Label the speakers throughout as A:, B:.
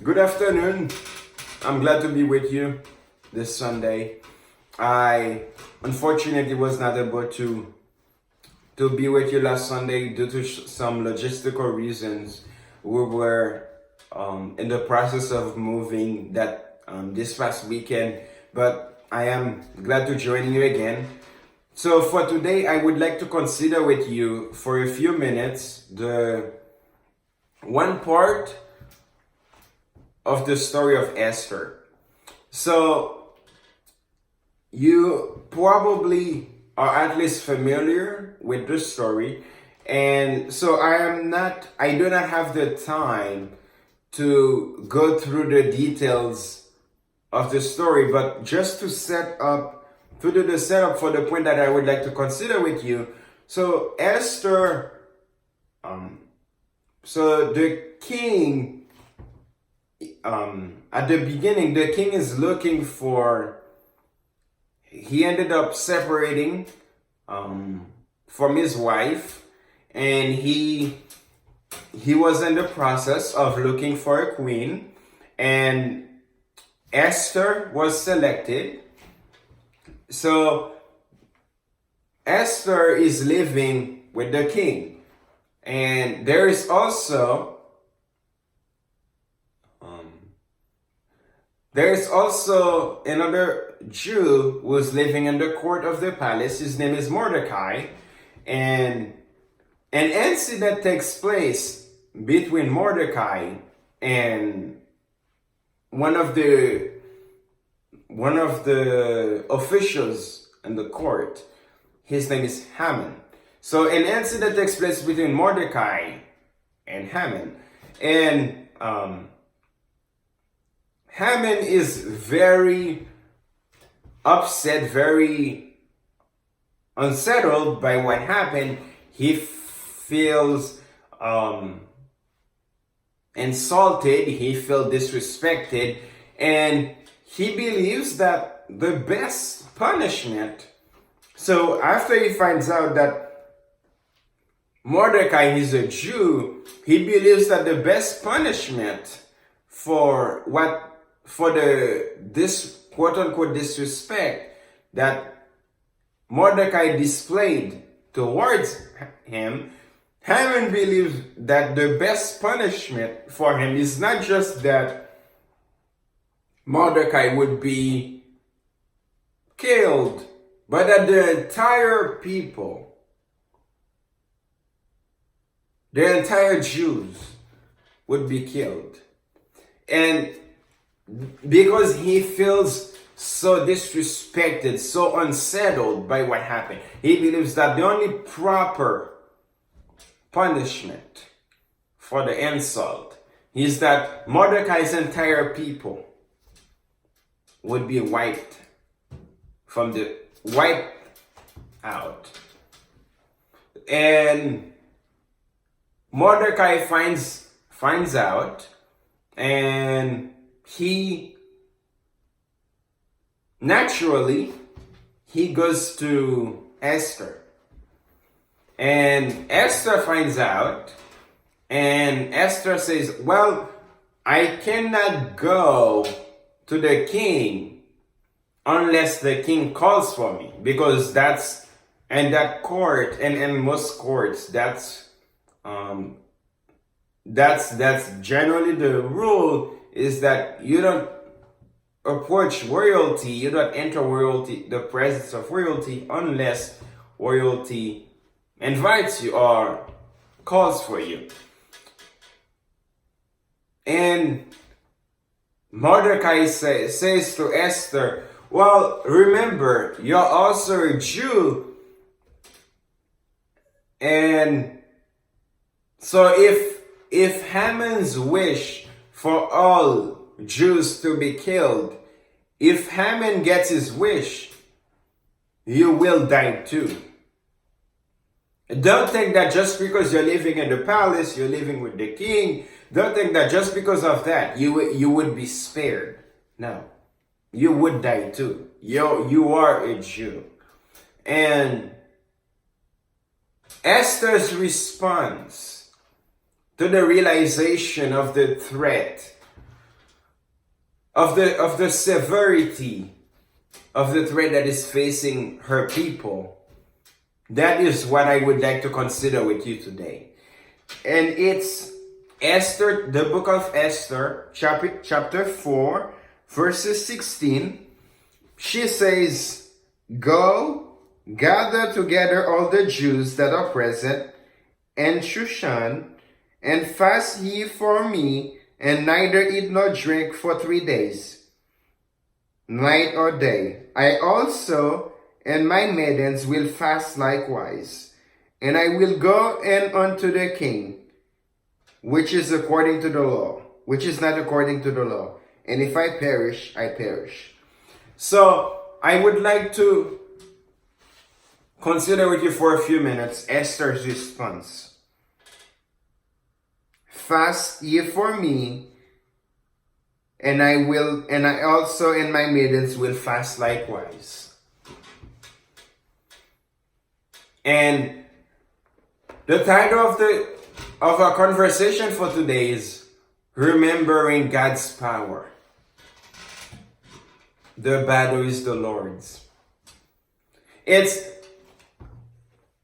A: Good afternoon. I'm glad to be with you this Sunday. I unfortunately was not able to be with you last Sunday due to some logistical reasons. We were in the process of moving that this past weekend, but I am glad to join you again. So for today, I would like to consider with you for a few minutes the one part of the story of Esther. So you probably are at least familiar with the story, and so I do not have the time to go through the details of the story, but just to do the setup for the point that I would like to consider with you. So Esther, so the king, at the beginning, the king is looking for, he ended up separating from his wife, and he was in the process of looking for a queen, and Esther was selected. So Esther is living with the king, and there is also another Jew who is living in the court of the palace. His name is Mordecai, and an incident takes place between Mordecai and one of the officials in the court. His name is Haman. So an incident takes place between Mordecai and Haman, and Haman is very upset, very unsettled by what happened. He feels insulted, he feels disrespected, and he believes that the best punishment, so after he finds out that Mordecai is a Jew, he believes that the best punishment for this quote unquote disrespect that Mordecai displayed towards him, Haman believes that the best punishment for him is not just that Mordecai would be killed, but that the entire people, the entire Jews would be killed. And because he feels so disrespected, so unsettled by what happened, he believes that the only proper punishment for the insult is that Mordecai's entire people would be wiped out. And Mordecai finds out, and he goes to Esther, and Esther finds out, and Esther says, well, I cannot go to the king unless the king calls for me, because that's, and that court, and in most courts, that's generally the rule, is that you don't approach royalty, you don't enter royalty, the presence of royalty, unless royalty invites you or calls for you. And Mordecai says to Esther, well, remember, you're also a Jew, and so if Haman's wish for all Jews to be killed, if Haman gets his wish, you will die too. Don't think that just because you're living in the palace, you're living with the king, don't think that just because of that, you would be spared. No, you would die too. You are a Jew. And Esther's response to the realization of the threat of the severity of the threat that is facing her people. That is what I would like to consider with you today. And it's Esther, the book of Esther, chapter 4, verses 16. She says, "Go, gather together all the Jews that are present in Shushan, and fast ye for me, and neither eat nor drink for 3 days, night or day. I also and my maidens will fast likewise, and I will go in unto the king, which is according to the law, which is not according to the law. And if I perish, I perish." So I would like to consider with you for a few minutes Esther's response. "Fast ye for me, and I also and my maidens will fast likewise." And the title of our conversation for today is Remembering God's Power. The battle is the Lord's. It's,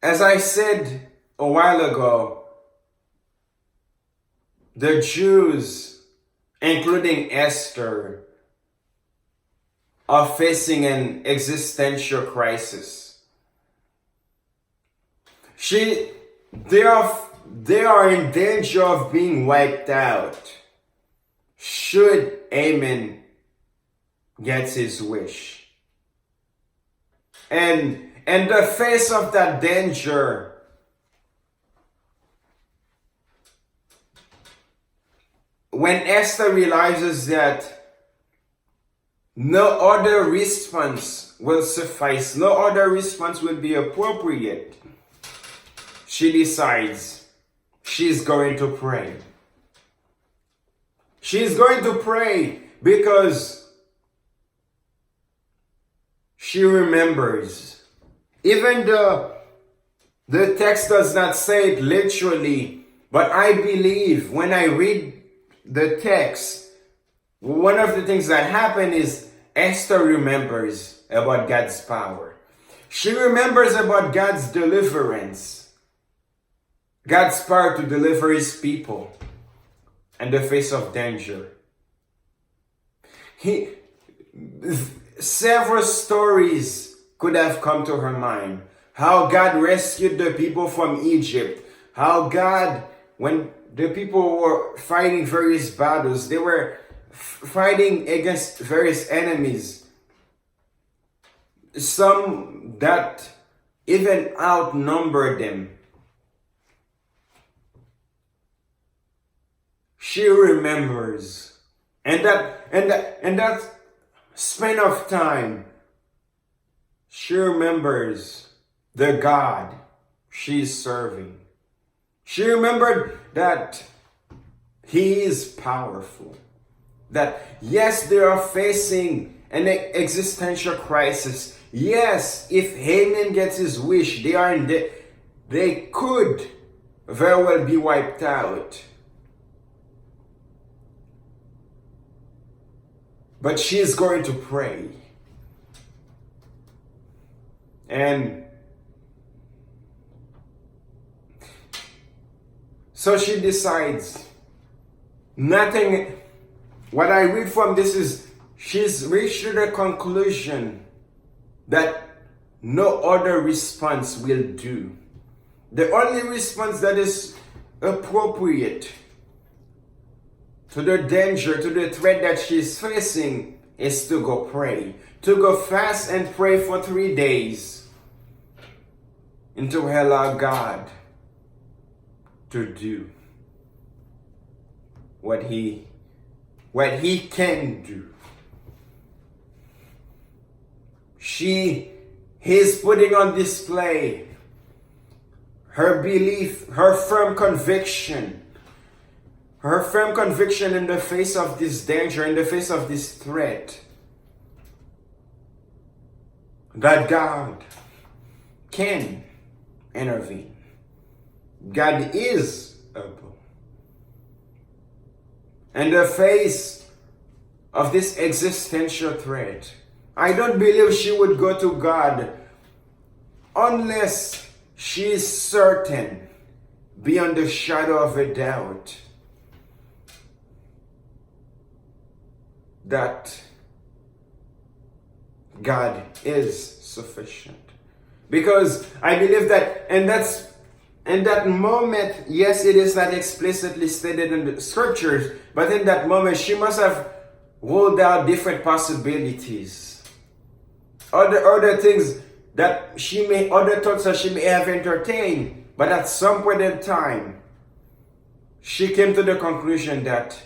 A: as I said a while ago, the Jews, including Esther, are facing an existential crisis. They are in danger of being wiped out should Haman get his wish. And in the face of that danger, when Esther realizes that no other response will suffice, no other response will be appropriate, she decides she's going to pray. She's going to pray because she remembers. Even though the text does not say it literally, but I believe when I read the text, one of the things that happen is Esther remembers about God's power. She remembers about God's deliverance. God's power to deliver his people in the face of danger. Several stories could have come to her mind. How God rescued the people from Egypt. How God, when the people were fighting various battles, they were fighting against various enemies. Some that even outnumbered them. She remembers. And that span of time, she remembers the God she's serving. She remembered that he is powerful. That yes, they are facing an existential crisis. Yes, if Haman gets his wish, they could very well be wiped out. But she is going to pray. And so she decides nothing. What I read from this is she's reached to the conclusion that no other response will do. The only response that is appropriate to the danger, to the threat that she's facing is to go pray. To go fast and pray for 3 days. And to allow God to do what he can do. He's putting on display her belief, her firm conviction in the face of this danger, in the face of this threat, that God can intervene. God is able. In the face of this existential threat. I don't believe she would go to God unless she is certain, beyond the shadow of a doubt, that God is sufficient. Because I believe that, and that's in that moment, yes, it is not explicitly stated in the scriptures, but in that moment, she must have ruled out different possibilities. Other things that other thoughts that she may have entertained, but at some point in time, she came to the conclusion that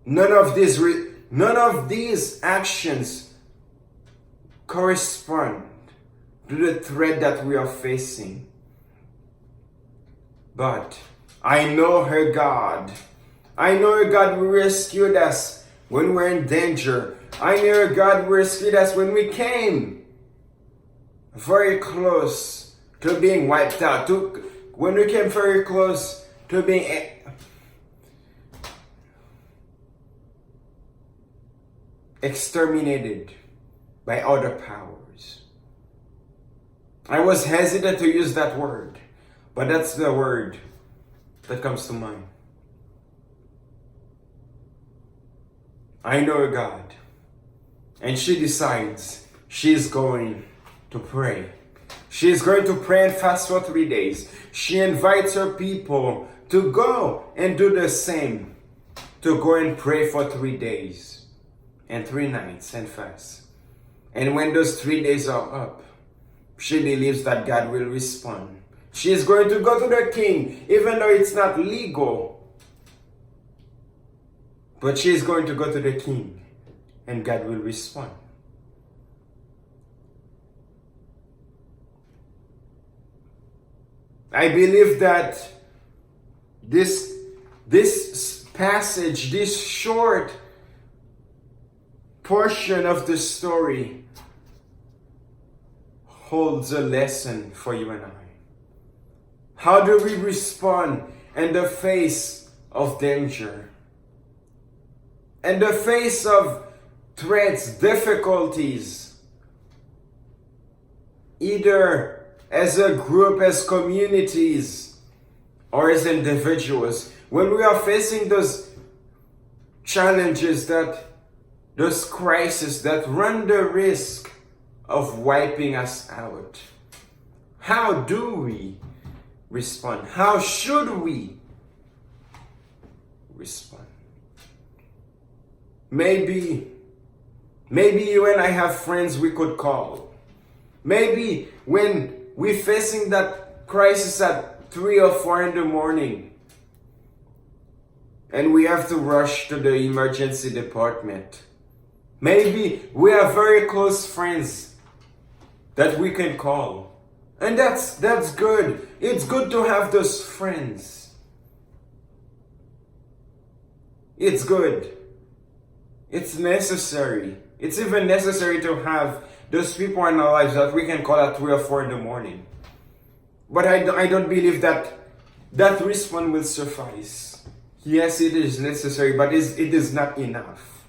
A: none of these actions correspond to the threat that we are facing. But I know her God. I know her God who rescued us when we're in danger. I know her God who rescued us when we came very close to being wiped out. When we came very close to being exterminated by other powers. I was hesitant to use that word, but that's the word that comes to mind. I know a God, and she decides she's going to pray. She's going to pray and fast for 3 days. She invites her people to go and do the same, to go and pray for 3 days and 3 nights and fast. And when those 3 days are up, she believes that God will respond. She is going to go to the king, even though it's not legal. But she is going to go to the king, and God will respond. I believe that this passage, this short portion of the story, holds a lesson for you and I. How do we respond in the face of danger? In the face of threats, difficulties, either as a group, as communities, or as individuals? When we are facing those challenges, those crises that run the risk of wiping us out, how do we respond? How should we respond? Maybe you and I have friends we could call. Maybe when we're facing that crisis at 3 or 4 in the morning, and we have to rush to the emergency department, maybe we have very close friends that we can call. And that's good. It's good to have those friends. It's good. It's necessary. It's even necessary to have those people in our lives that we can call at 3 or 4 in the morning. But I don't believe that response will suffice. Yes, it is necessary, but it is not enough.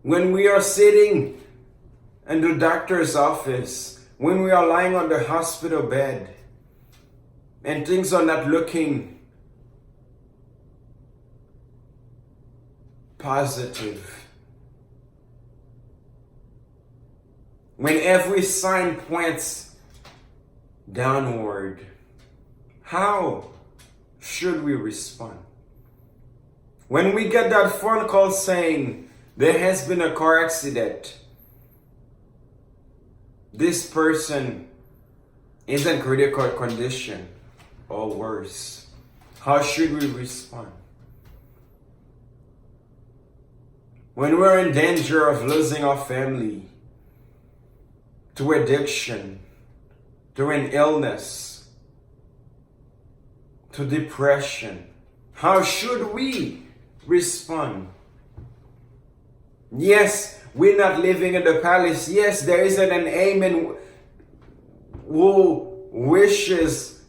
A: When we are sitting in the doctor's office, when we are lying on the hospital bed, and things are not looking positive, when every sign points downward, how should we respond? When we get that phone call saying, there has been a car accident, this person is in critical condition or worse, how should we respond? When we're in danger of losing our family to addiction, to an illness, to depression, how should we respond? Yes, we're not living in the palace. Yes, there isn't an Amen who wishes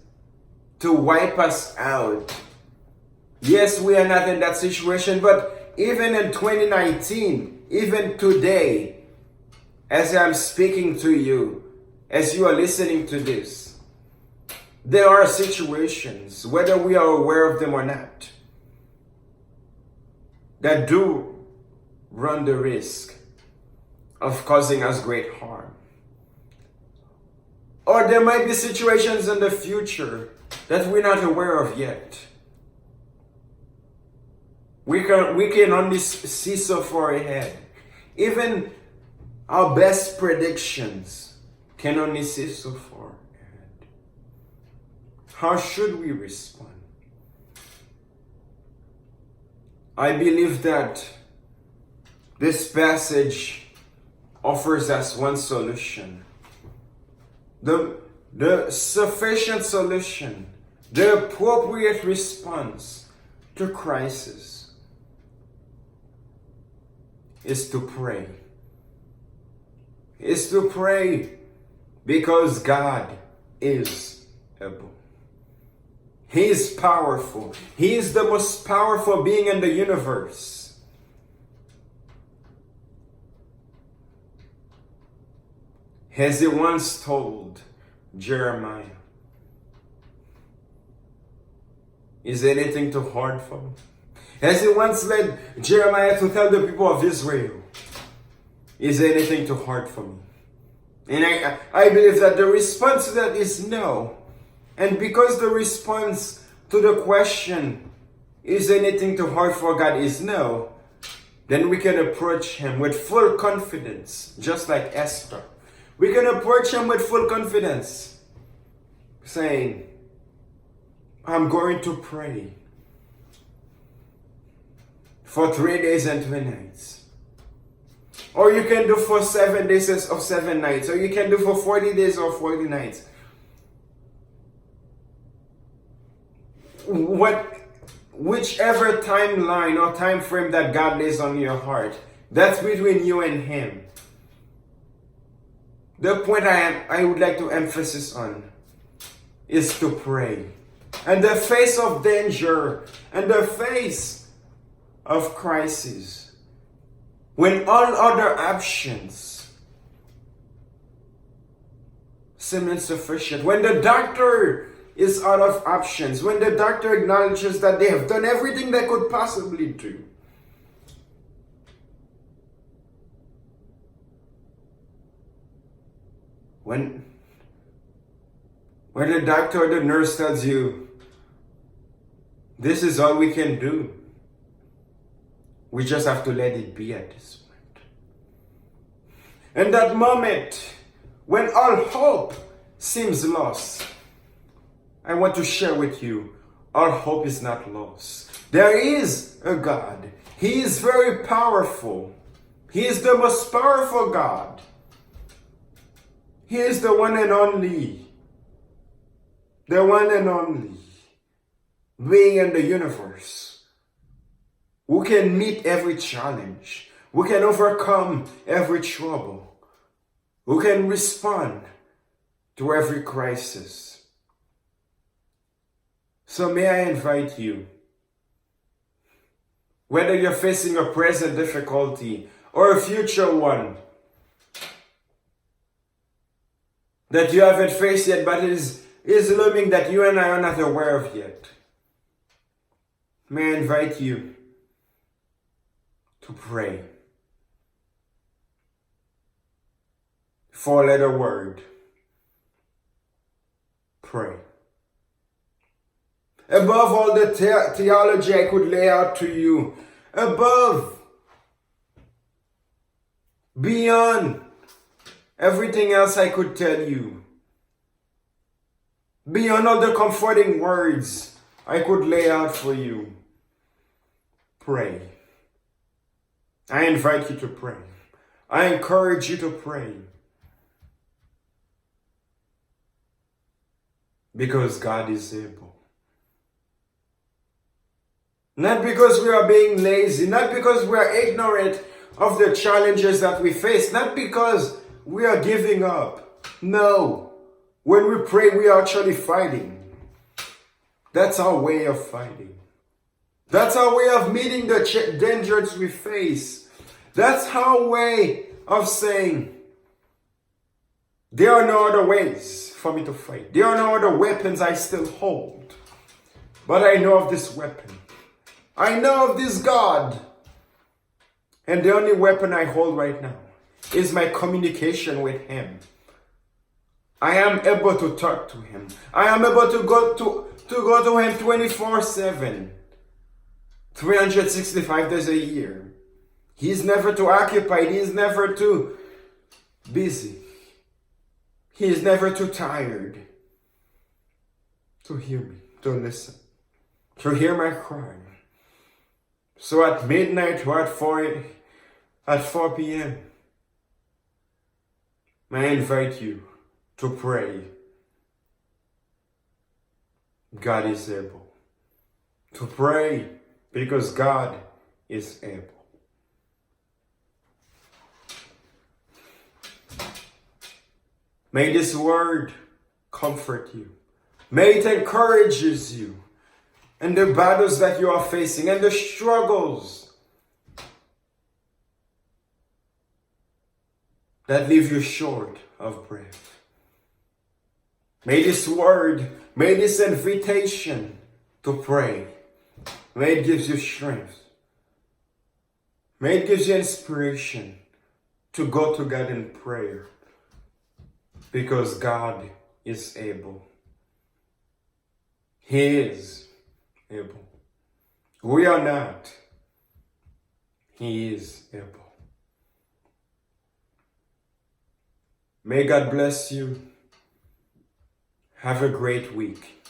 A: to wipe us out. Yes, we are not in that situation, but even in 2019, even today, as I'm speaking to you, as you are listening to this, there are situations, whether we are aware of them or not, that do run the risk of causing us great harm. Or there might be situations in the future that we're not aware of yet. We can only see so far ahead. Even our best predictions can only see so far ahead. How should we respond? I believe that this passage offers us one solution. The sufficient solution, the appropriate response to crisis is to pray. Is to pray because God is able. He is powerful. He is the most powerful being in the universe. As he once told Jeremiah, is anything too hard for me? As he once led Jeremiah to tell the people of Israel, is anything too hard for me? And I believe that the response to that is no. And because the response to the question, is anything too hard for God, is no, then we can approach him with full confidence, just like Esther. We can approach him with full confidence, saying, I'm going to pray for 3 days and 3 nights. Or you can do for 7 days or 7 nights. Or you can do for 40 days or 40 nights. Whichever timeline or time frame that God lays on your heart, that's between you and him. The point I would like to emphasize on is to pray. And the face of danger and the face of crisis, when all other options seem insufficient, when the doctor is out of options, when the doctor acknowledges that they have done everything they could possibly do, when the doctor or the nurse tells you, this is all we can do, we just have to let it be at this point. In that moment, when all hope seems lost, I want to share with you, our hope is not lost. There is a God. He is very powerful. He is the most powerful God. He is the one and only. The one and only being in the universe who can meet every challenge, who can overcome every trouble, who can respond to every crisis. So may I invite you, whether you're facing a present difficulty or a future one that you haven't faced yet, but is looming that you and I are not aware of yet, may I invite you to pray. 4-letter word. Pray. Above all the theology I could lay out to you, above, beyond everything else I could tell you, beyond all the comforting words I could lay out for you, pray. I invite you to pray. I encourage you to pray. Because God is able. Not because we are being lazy, not because we are ignorant of the challenges that we face, not because we are giving up. No. When we pray, we are actually fighting. That's our way of fighting. That's our way of meeting the dangers we face. That's our way of saying, there are no other ways for me to fight. There are no other weapons I still hold. But I know of this weapon. I know of this God. And the only weapon I hold right now is my communication with Him. I am able to talk to Him. I am able to go to Him 24/7. 365 days a year. He's never too occupied. He's never too busy. He is never too tired to hear me, to listen, to hear my cry. So at midnight or at 4 p.m., I invite you to pray. God is able. To pray because God is able. May this word comfort you. May it encourages you in the battles that you are facing and the struggles that leave you short of breath. May this word, may this invitation to pray, may it gives you strength. May it gives you inspiration to go to God in prayer. Because God is able. He is able. We are not. He is able. May God bless you. Have a great week.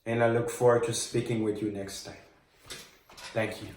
A: And I look forward to speaking with you next time. Thank you.